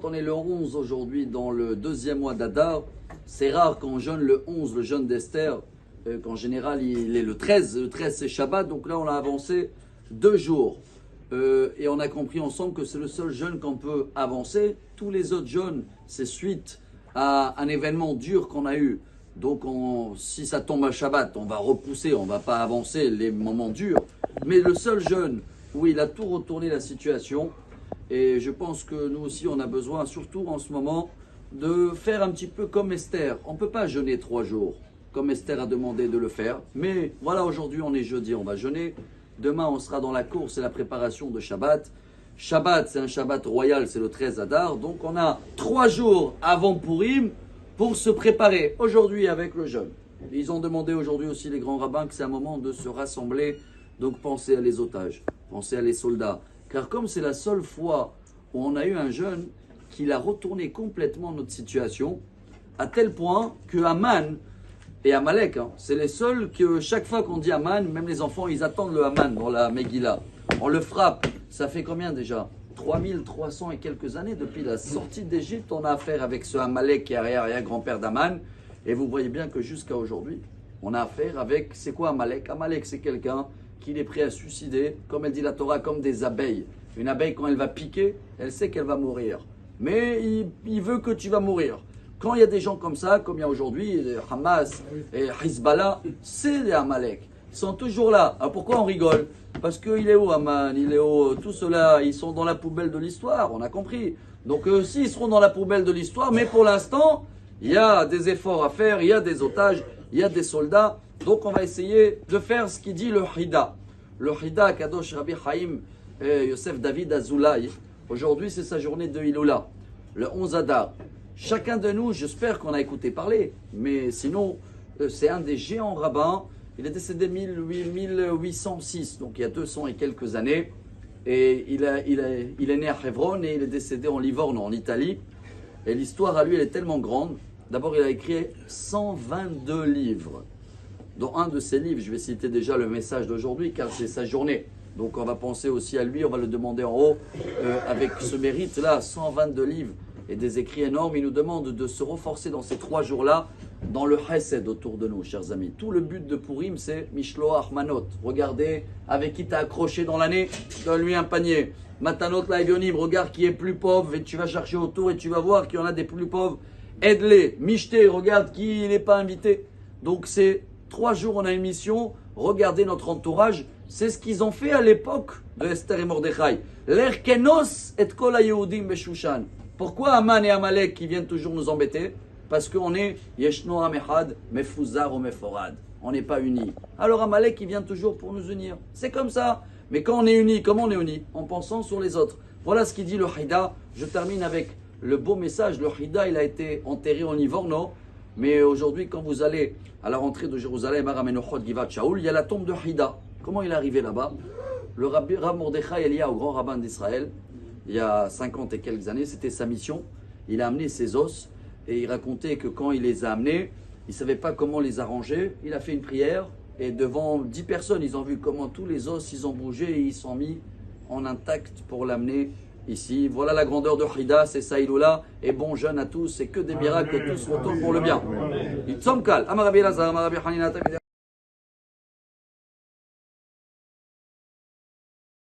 On est le 11 aujourd'hui dans le deuxième mois d'Adar. C'est rare qu'on jeûne le 11, le jeûne d'Esther, qu'en général il est le 13. Le 13 c'est Shabbat, donc là on a avancé 2 jours. Et on a compris ensemble que c'est le seul jeûne qu'on peut avancer. Tous les autres jeûnes, c'est suite à un événement dur qu'on a eu. Donc si ça tombe à Shabbat, on va repousser, on ne va pas avancer les moments durs. Mais le seul jeûne où il a tout retourné la situation, et je pense que nous aussi on a besoin, surtout en ce moment, de faire un petit peu comme Esther. On ne peut pas jeûner 3 jours, comme Esther a demandé de le faire. Mais voilà, aujourd'hui on est jeudi, on va jeûner. Demain on sera dans la course et la préparation de Shabbat. Shabbat c'est un Shabbat royal, c'est le 13 Adar. Donc on a 3 jours avant Purim pour se préparer aujourd'hui avec le jeûne. Ils ont demandé aujourd'hui aussi les grands rabbins que c'est un moment de se rassembler. Donc pensez à les otages, pensez à les soldats. Car comme c'est la seule fois où on a eu un jeûne qu'il a retourné complètement notre situation, à tel point que Haman et Amalek, c'est les seuls que chaque fois qu'on dit Haman, même les enfants, ils attendent le Haman dans la Megillah. On le frappe. Ça fait combien déjà 3300 et quelques années depuis la sortie d'Égypte, on a affaire avec ce Amalek qui est arrière-grand-père d'Haman. Et vous voyez bien que jusqu'à aujourd'hui, on a affaire avec, c'est quoi Amalek? Amalek, c'est quelqu'un qui est prêt à suicider, comme elle dit la Torah, comme des abeilles. Une abeille, quand elle va piquer, elle sait qu'elle va mourir. Mais il veut que tu vas mourir. Quand il y a des gens comme ça, comme il y a aujourd'hui, Hamas et Hezbollah, c'est les Amalek. Ils sont toujours là. Alors pourquoi on rigole? Parce qu'il est où Haman? Il est où? Tout cela, ils sont dans la poubelle de l'histoire, on a compris. Donc eux aussi, ils seront dans la poubelle de l'histoire, mais pour l'instant, il y a des efforts à faire, il y a des otages, il y a des soldats. Donc on va essayer de faire ce qu'il dit le Hida. Le Hida, Kadosh Rabbi Chaim Yosef David Azoulay. Aujourd'hui, c'est sa journée de Hiloula, le 11 Adar. Chacun de nous, j'espère qu'on a écouté parler, mais sinon, c'est un des géants rabbins. Il est décédé 1806, donc il y a 200 et quelques années. Et il est né à Hebron et il est décédé en Livorno, en Italie. Et l'histoire à lui, elle est tellement grande. D'abord, il a écrit 122 livres. Dans un de ses livres, je vais citer déjà le message d'aujourd'hui, car c'est sa journée. Donc on va penser aussi à lui, on va le demander en haut, avec ce mérite-là, 122 livres et des écrits énormes. Il nous demande de se renforcer dans ces 3 jours-là, dans le chesed autour de nous, chers amis. Tout le but de Purim, c'est Mishloach Manot. Regardez avec qui tu as accroché dans l'année, donne-lui un panier. Matanot Laevionim, regarde qui est plus pauvre et tu vas chercher autour et tu vas voir qu'il y en a des plus pauvres. Aide-les. Mishté, regarde qui n'est pas invité. Donc c'est 3 jours, on a une mission. Regardez notre entourage. C'est ce qu'ils ont fait à l'époque de Esther et Mordechai. L'Erkenos et Kol HaYehudim Beshushan. Pourquoi Haman et Amalek qui viennent toujours nous embêter? Parce qu'on est Yeshno Amechad, Mefuzar ou Meforad. On n'est pas unis. Alors Amalek il vient toujours pour nous unir. C'est comme ça. Mais quand on est unis, comment on est unis? En pensant sur les autres. Voilà ce qu'il dit le Hida. Je termine avec le beau message. Le Hida, il a été enterré en Livorno. Mais aujourd'hui, quand vous allez à la rentrée de Jérusalem, à Ramenochot, Givat Shaoul, il y a la tombe de Hida. Comment il est arrivé là-bas? Le Rav Mordechai Elia, au grand rabbin d'Israël, il y a 50 et quelques années, c'était sa mission. Il a amené ses os et il racontait que quand il les a amenés, il ne savait pas comment les arranger. Il a fait une prière et devant 10 personnes, ils ont vu comment tous les os, ils ont bougé et ils sont mis en intact pour l'amener ici. Voilà la grandeur de Hida, c'est ça Iloula. Et bon jeûne à tous, c'est que des miracles, que tous retournent pour le bien.